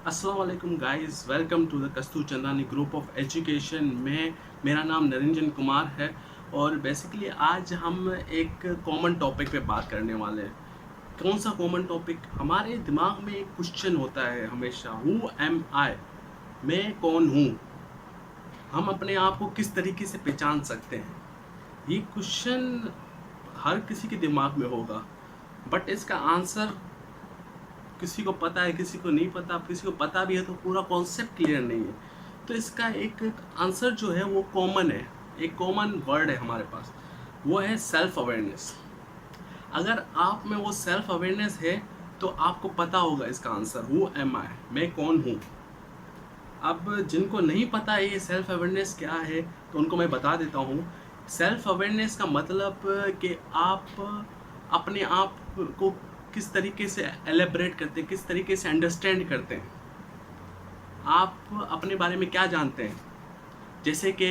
अस्सलाम वालेकुम guys, welcome to the Kastur Chandani group of education में। मेरा नाम निरंजन कुमार है और बेसिकली आज हम एक कॉमन टॉपिक पे बात करने वाले हैं। कौन सा कॉमन टॉपिक? हमारे दिमाग में एक क्वेश्चन होता है हमेशा, हु एम आई, मैं कौन हूँ। हम अपने आप को किस तरीके से पहचान सकते हैं? ये क्वेश्चन हर किसी के दिमाग में होगा, बट इसका आंसर किसी को पता है, किसी को नहीं पता। किसी को पता भी है तो पूरा कॉन्सेप्ट क्लियर नहीं है। तो इसका एक आंसर जो है वो कॉमन है, एक कॉमन वर्ड है हमारे पास, वो है सेल्फ अवेयरनेस। अगर आप में वो सेल्फ अवेयरनेस है तो आपको पता होगा इसका आंसर, हु एम आई, मैं कौन हूँ। अब जिनको नहीं पता है ये सेल्फ अवेयरनेस क्या है तो उनको मैं बता देता हूँ। सेल्फ अवेयरनेस का मतलब कि आप अपने आप को किस तरीके से एलेबरेट करते हैं, किस तरीके से अंडरस्टैंड करते हैं, आप अपने बारे में क्या जानते हैं। जैसे कि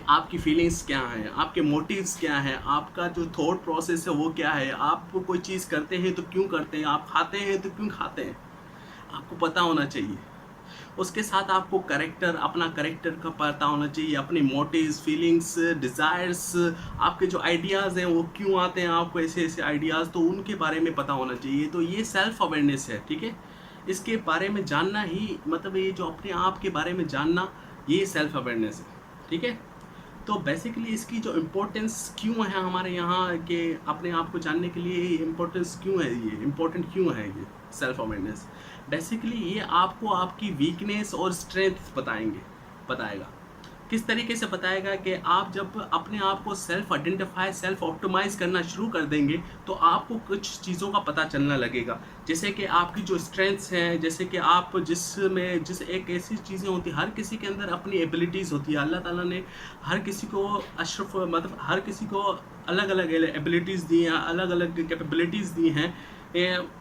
आपकी फीलिंग्स क्या हैं, आपके मोटिव्स क्या हैं, आपका जो थॉट प्रोसेस है वो क्या है, आप कोई चीज़ करते हैं तो क्यों करते हैं, आप खाते हैं तो क्यों खाते हैं, आपको पता होना चाहिए। उसके साथ आपको करेक्टर, अपना करेक्टर का पता होना चाहिए, अपनी मोटिव्स, फीलिंग्स, डिज़ायर्स, आपके जो आइडियाज़ हैं वो क्यों आते हैं आपको, ऐसे ऐसे आइडियाज़, तो उनके बारे में पता होना चाहिए। तो ये सेल्फ अवेयरनेस है, ठीक है। इसके बारे में जानना ही मतलब ये जो अपने आप के बारे में जानना, ये सेल्फ अवेयरनेस है, ठीक है। तो बेसिकली इसकी जो इम्पोर्टेंस क्यों है हमारे यहाँ के अपने आप को जानने के लिए, इम्पोर्टेंस क्यों है, ये इम्पोर्टेंट क्यों है ये सेल्फ अवेयरनेस। बेसिकली ये आपको आपकी वीकनेस और स्ट्रेंथ बताएगा। किस तरीके से बताएगा कि आप जब अपने आप को सेल्फ आइडेंटिफाई, सेल्फ ऑप्टिमाइज करना शुरू कर देंगे तो आपको कुछ चीज़ों का पता चलने लगेगा। जैसे कि आपकी जो स्ट्रेंथ्स हैं, जैसे कि आप जिस एक ऐसी चीज़ें होती हैं, हर किसी के अंदर अपनी एबिलिटीज़ होती है। अल्लाह ताला ने हर किसी को अशरफ मतलब हर किसी को अलग अलग एबिलिटीज़ दी हैं, अलग अलग कैपेबिलिटीज़ दी हैं,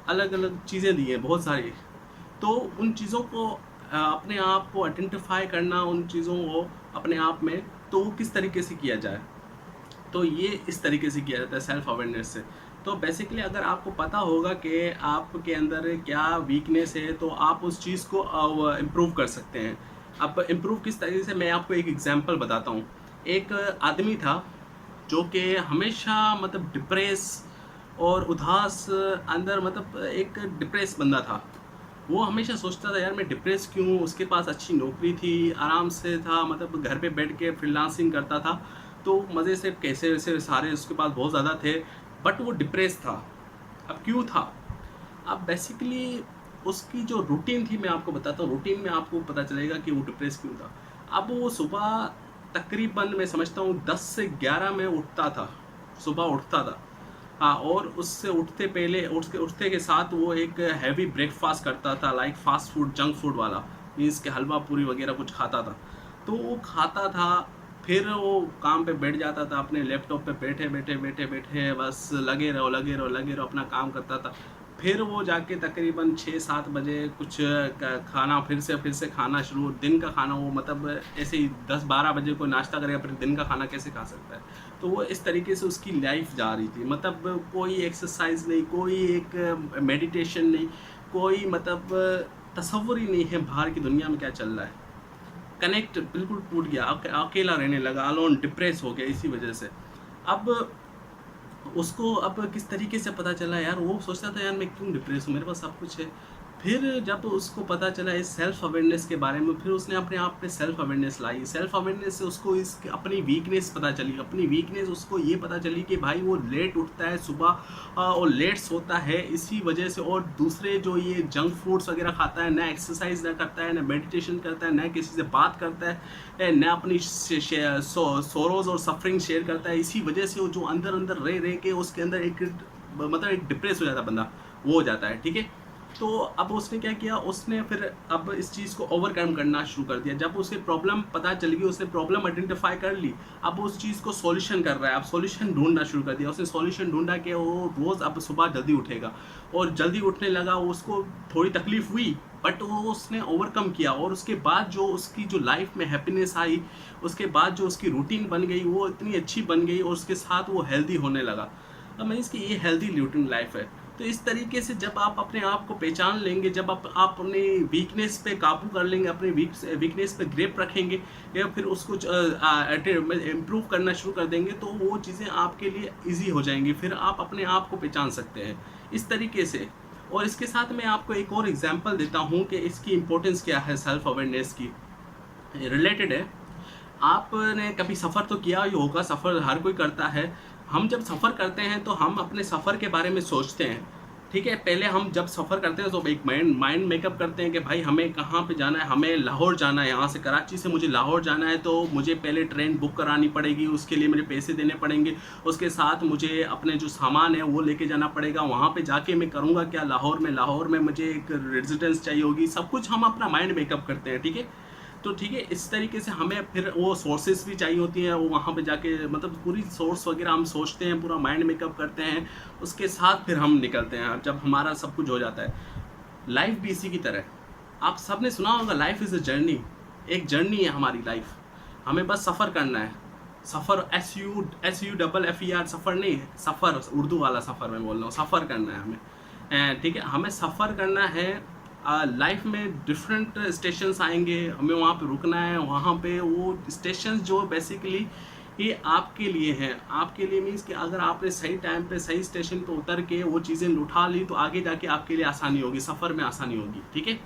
अलग अलग चीज़ें दी हैं बहुत सारी। तो उन चीज़ों को अपने आप को आइडेंटिफाई करना, उन चीज़ों को अपने आप में, तो वो किस तरीके से किया जाए, तो ये इस तरीके से किया जाता है सेल्फ अवेयरनेस से। तो बेसिकली अगर आपको पता होगा कि आपके अंदर क्या वीकनेस है तो आप उस चीज़ को इम्प्रूव कर सकते हैं। अब इम्प्रूव किस तरीके से, मैं आपको एक एग्जांपल बताता हूँ। एक आदमी था जो कि हमेशा मतलब डिप्रेस और उदास, अंदर मतलब एक डिप्रेस बंदा था। वो हमेशा सोचता था यार मैं डिप्रेस क्यों। उसके पास अच्छी नौकरी थी, आराम से था, मतलब घर पे बैठ के फ्रीलांसिंग करता था, तो मज़े से कैसे वैसे सारे उसके पास बहुत ज़्यादा थे, बट वो डिप्रेस था। अब क्यों था? अब बेसिकली उसकी जो रूटीन थी, मैं आपको बताता हूँ, रूटीन में आपको पता चलेगा कि वो डिप्रेस क्यों था। अब वो सुबह तकरीबन मैं समझता हूँ 10 से 11 में उठता था, सुबह उठता था। हाँ, और उससे उठते के साथ वो एक हैवी ब्रेकफास्ट करता था, like fast food, junk food वाला, मीन्स के हलवा पूरी वगैरह कुछ खाता था। तो वो खाता था, फिर वो काम पे बैठ जाता था, अपने लैपटॉप पे बैठे बस लगे रहो अपना काम करता था। फिर वो जाके तकरीबन 6-7 बजे कुछ खाना, फिर से खाना शुरू, दिन का खाना। वो मतलब ऐसे ही 10-12 बजे कोई नाश्ता करेगा, फिर दिन का खाना कैसे खा सकता है। तो वो इस तरीके से उसकी लाइफ जा रही थी, मतलब कोई एक्सरसाइज नहीं, कोई एक मेडिटेशन नहीं, कोई मतलब तसव्वुर ही नहीं है बाहर की दुनिया में क्या चल रहा है। कनेक्ट बिल्कुल टूट गया, अकेला रहने लगा, अलोन, डिप्रेस हो गया इसी वजह से। अब उसको अब किस तरीके से पता चला, यार वो सोचता था यार मैं क्यों डिप्रेस हूँ, मेरे पास सब कुछ है। फिर जब उसको पता चला इस सेल्फ अवेयरनेस के बारे में, फिर उसने अपने आप पे सेल्फ अवेयरनेस लाई। सेल्फ अवेयरनेस से उसको इस अपनी वीकनेस पता चली। अपनी वीकनेस उसको ये पता चली कि भाई वो लेट उठता है सुबह और लेट सोता है इसी वजह से, और दूसरे जो ये जंक फूड्स वगैरह खाता है, ना एक्सरसाइज ना करता है, ना मेडिटेशन करता है, ना किसी से बात करता है, ना अपनी सोरोज और सफरिंग शेयर करता है। इसी वजह से वो जो अंदर अंदर रह के उसके अंदर एक मतलब एक डिप्रेस हो जाता बंदा, वो हो जाता है, ठीक है। तो अब उसने क्या किया, उसने फिर अब इस चीज़ को ओवरकम करना शुरू कर दिया। जब उसे प्रॉब्लम पता चल गई, उसने प्रॉब्लम आइडेंटिफाई कर ली, अब उस चीज़ को सॉल्यूशन कर रहा है, अब सॉल्यूशन ढूंढना शुरू कर दिया। उसने सॉल्यूशन ढूंढा कि वो रोज़ अब सुबह जल्दी उठेगा, और जल्दी उठने लगा। उसको थोड़ी तकलीफ हुई, बट वो उसने ओवरकम किया, और उसके बाद जो उसकी जो लाइफ में हैप्पीनेस आई, उसके बाद जो उसकी रूटीन बन गई वो इतनी अच्छी बन गई, और उसके साथ वो हेल्दी होने लगा। अब मीन्स कि ये हेल्दी रूटीन लाइफ है। तो इस तरीके से जब आप अपने आप को पहचान लेंगे, जब आप अपने वीकनेस पे काबू कर लेंगे, अपने वीकनेस पे ग्रिप रखेंगे या फिर उसको इम्प्रूव करना शुरू कर देंगे, तो वो चीज़ें आपके लिए ईजी हो जाएंगी, फिर आप अपने आप को पहचान सकते हैं इस तरीके से। और इसके साथ मैं आपको एक और एग्जांपल देता हूँ कि इसकी इम्पोर्टेंस क्या है, सेल्फ अवेयरनेस की रिलेटेड है। आपने कभी सफ़र तो किया ही होगा, सफ़र हर कोई करता है। हम जब सफ़र करते हैं तो हम अपने सफ़र के बारे में सोचते हैं, ठीक है। पहले हम जब सफ़र करते हैं तो एक माइंड मेकअप करते हैं कि भाई हमें कहाँ पे जाना है, हमें लाहौर जाना है, यहाँ से कराची से मुझे लाहौर जाना है, तो मुझे पहले ट्रेन बुक करानी पड़ेगी, उसके लिए मुझे पैसे देने पड़ेंगे, उसके साथ मुझे अपने जो सामान है वो लेके जाना पड़ेगा, वहाँ पे जाके मैं करूँगा क्या, लाहौर में मुझे एक रेजिडेंस चाहिए होगी, सब कुछ हम अपना माइंड मेकअप करते हैं, ठीक है। तो ठीक है, इस तरीके से हमें फिर वो सोर्सेज भी चाहिए होती हैं, वो वहाँ पे जाके मतलब पूरी सोर्स वगैरह हम सोचते हैं, पूरा माइंड मेकअप करते हैं, उसके साथ फिर हम निकलते हैं जब हमारा सब कुछ हो जाता है। लाइफ भी इसी की तरह है। आप सबने सुना होगा लाइफ इज़ अ जर्नी, एक जर्नी है हमारी लाइफ, हमें बस सफ़र करना है। सफ़र SUFFER सफ़र नहीं है, सफ़र उर्दू वाला सफ़र मैं बोल रहा हूँ, सफ़र करना है हमें, ठीक है। हमें सफ़र करना है, लाइफ में डिफरेंट स्टेशंस आएंगे, हमें वहाँ पे रुकना है, वहाँ पे वो स्टेशंस जो बेसिकली ये आपके लिए हैं, आपके लिए मीन्स कि अगर आपने सही टाइम पे सही स्टेशन पे उतर के वो चीज़ें उठा ली तो आगे जाके आपके लिए आसानी होगी, सफ़र में आसानी होगी, ठीक है।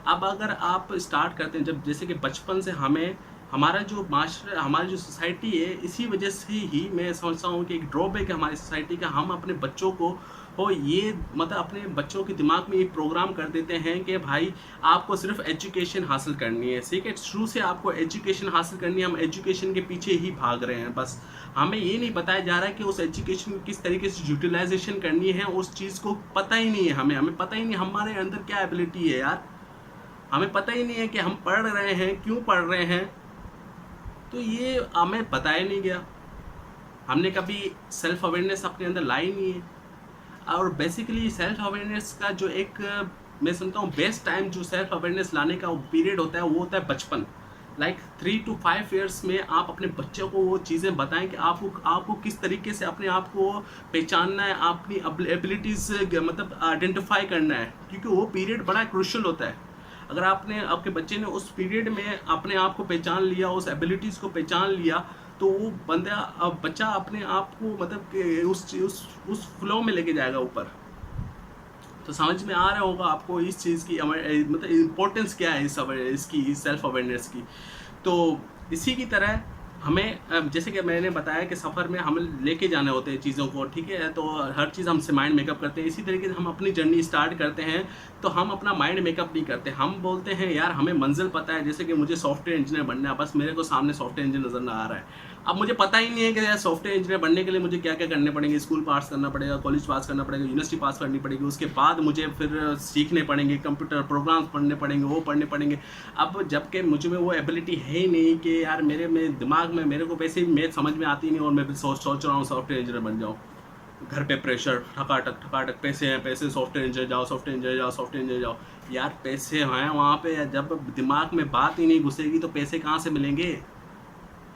अब अगर आप स्टार्ट करते हैं, जब जैसे कि बचपन से हमें हमारा जो माशरा, हमारी जो सोसाइटी है, इसी वजह से ही मैं समझता हूँ कि एक ड्रॉबैक है हमारी सोसाइटी का, हम अपने बच्चों को ये मतलब अपने बच्चों के दिमाग में ये प्रोग्राम कर देते हैं कि भाई आपको सिर्फ एजुकेशन हासिल करनी है, ठीक है। शुरू से आपको एजुकेशन हासिल करनी है, हम एजुकेशन के पीछे ही भाग रहे हैं, बस हमें ये नहीं बताया जा रहा है कि उस एजुकेशन को किस तरीके से यूटिलाइजेशन करनी है, उस चीज़ को पता ही नहीं है हमें पता ही नहीं हमारे अंदर क्या एबिलिटी है यार, हमें पता ही नहीं है कि हम पढ़ रहे हैं, क्यों पढ़ रहे हैं, तो ये हमें बताया नहीं गया। हमने कभी सेल्फ अवेयरनेस अपने अंदर लाई नहीं है। और बेसिकली सेल्फ अवेयरनेस का जो एक मैं समझता हूँ बेस्ट टाइम जो सेल्फ अवेयरनेस लाने का पीरियड होता है वो होता है बचपन। लाइक 3 to 5 ईयर्स में आप अपने बच्चों को वो चीज़ें बताएं कि आपको किस तरीके से अपने आप को पहचानना है, अपनी एबिलिटीज़ मतलब आइडेंटिफाई करना है, क्योंकि वो पीरियड बड़ा क्रूशियल होता है। अगर आपके बच्चे ने उस पीरियड में अपने आप को पहचान लिया, उस एबिलिटीज़ को पहचान लिया, तो वो बच्चा अपने आप को मतलब कि उस फ्लो में लेके जाएगा ऊपर। तो समझ में आ रहा होगा आपको इस चीज़ की मतलब इम्पोर्टेंस क्या है इसकी सेल्फ अवेयरनेस की। तो इसी की तरह हमें जैसे कि मैंने बताया कि सफ़र में हमें लेके जाने होते हैं चीज़ों को, ठीक है। तो हर चीज़ हमसे माइंड मेकअप करते हैं। इसी तरीके से हम अपनी जर्नी स्टार्ट करते हैं तो हम अपना माइंड मेकअप नहीं करते, हम बोलते हैं यार हमें मंजिल पता है, जैसे कि मुझे सॉफ्टवेयर इंजीनियर बनना है, बस मेरे को सामने सॉफ्टवेयर इंजीनियर नज़र ना आ रहा है। अब मुझे पता ही नहीं है कि यार सॉफ्टवेयर इंजीनियर बनने के लिए मुझे क्या क्या करने पड़ेंगे, स्कूल पास करना पड़ेगा, कॉलेज पास करना पड़ेगा, यूनिवर्सिटी पास करनी पड़ेगी, उसके बाद मुझे फिर सीखने पड़ेंगे, कंप्यूटर प्रोग्राम्स पढ़ने पड़ेंगे, वो पढ़ने पड़ेंगे। अब जबकि मुझ में वो एबिलिटी है ही नहीं कि यार मेरे दिमाग में मेरे को वैसे ही मैथ समझ में आती नहीं और मैं सोच रहा हूँ सॉफ्टवेयर इंजीनियर बन जाऊँ। घर पे प्रेशर, ठकाटक पैसे हैं, पैसे, सॉफ्टवेयर इंजीनियर जाओ, सॉफ्टवेयर इंजीनियर जाओ। यार पैसे हैं वहाँ पे, जब दिमाग में बात ही नहीं घुसेगी तो पैसे कहाँ से मिलेंगे,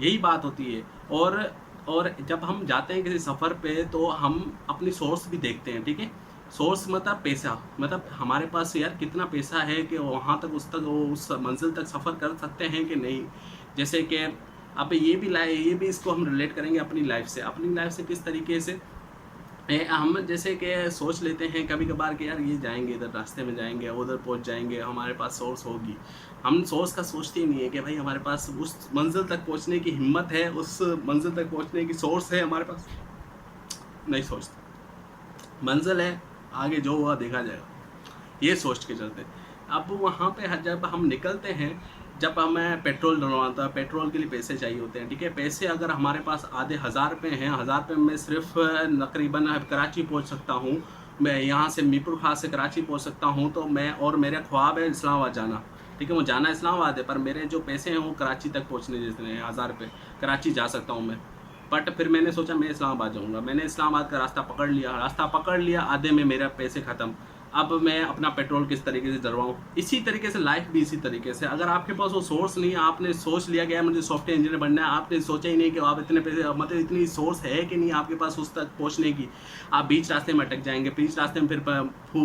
यही बात होती है। और जब हम जाते हैं किसी सफ़र पे तो हम अपनी सोर्स भी देखते हैं, ठीक है। सोर्स मतलब पैसा, मतलब हमारे पास यार कितना पैसा है कि वहाँ तक उस मंजिल तक सफ़र कर सकते हैं कि नहीं। जैसे कि अब ये भी इसको हम रिलेट करेंगे अपनी लाइफ से किस तरीके से हम जैसे कि सोच लेते हैं कभी कभार कि यार ये जाएंगे, इधर रास्ते में जाएंगे, उधर पहुंच जाएंगे, हमारे पास सोर्स होगी। हम सोर्स का सोचते ही नहीं है कि भाई हमारे पास उस मंजिल तक पहुंचने की हिम्मत है, उस मंजिल तक पहुंचने की सोर्स है हमारे पास, नहीं सोचते। मंजिल है, आगे जो हुआ देखा जाएगा, ये सोच के चलते। अब वहाँ पे जब हम निकलते हैं, जब हमें पेट्रोल डलवाना था, पेट्रोल के लिए पैसे चाहिए होते हैं, ठीक है। पैसे अगर हमारे पास आधे 1000 रुपये हैं, 1000 रुपये में सिर्फ तकरीबन कराची पहुँच सकता हूँ, मैं यहाँ से मीरपुर खास से कराची पहुँच सकता हूँ, तो मैं और मेरा ख्वाब है इस्लामाबाद जाना, ठीक है। वो जाना इस्लामाबाद है, पर मेरे जो पैसे हैं वो कराची तक पहुँचने जितने हैं, 1000 रुपये, कराची जा सकता हूँ मैं। बट फिर मैंने सोचा मैं इस्लामाबाद जाऊँगा, मैंने इस्लामाबाद का रास्ता पकड़ लिया, आधे में मेरा पैसे ख़त्म। अब मैं अपना पेट्रोल किस तरीके से डलवाऊँ। इसी तरीके से लाइफ भी इसी तरीके से, अगर आपके पास वो सोर्स नहीं है, आपने सोच लिया गया मुझे सॉफ्टवेयर इंजीनियर बनना है, आपने सोचा ही नहीं कि आप इतने पैसे, मतलब इतनी सोर्स है कि नहीं आपके पास उस तक पहुँचने की, आप बीच रास्ते में अटक जाएंगे, बीच रास्ते में फिर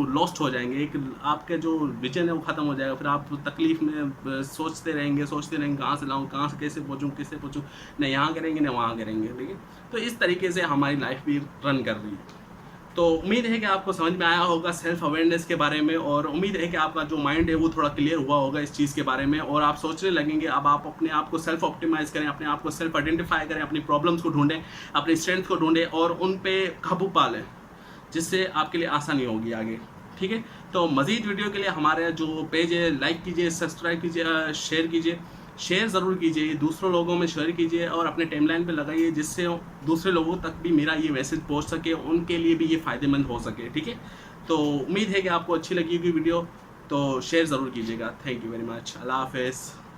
लॉस्ट हो जाएंगे, एक आपके जो विजन है वो ख़त्म हो जाएगा, फिर आप तकलीफ में सोचते रहेंगे कहाँ से लाऊँ, कहाँ से कैसे पहुँचूँ, न यहाँ करेंगे न वहाँ करेंगे, ठीक है। तो इस तरीके से हमारी लाइफ भी रन कर रही है। तो उम्मीद है कि आपको समझ में आया होगा सेल्फ अवेयरनेस के बारे में, और उम्मीद है कि आपका जो माइंड है वो थोड़ा क्लियर हुआ होगा इस चीज़ के बारे में, और आप सोचने लगेंगे। अब आप अपने आप को सेल्फ ऑप्टिमाइज़ करें, अपने आप को सेल्फ आइडेंटिफाई करें, अपनी प्रॉब्लम्स को ढूंढें, अपनी स्ट्रेंथ को ढूंढें और उन पे काबू पा लें, जिससे आपके लिए आसानी होगी आगे, ठीक है। तो मज़ीद वीडियो के लिए हमारे जो पेज है लाइक कीजिए, सब्सक्राइब कीजिए, शेयर कीजिए, शेयर ज़रूर कीजिए, दूसरों लोगों में शेयर कीजिए और अपने टाइमलाइन पे लगाइए, जिससे दूसरे लोगों तक भी मेरा ये मैसेज पहुंच सके, उनके लिए भी ये फ़ायदेमंद हो सके, ठीक है। तो उम्मीद है कि आपको अच्छी लगी होगी वीडियो, तो शेयर ज़रूर कीजिएगा। Thank you very much. अल्लाह हाफ़िज़।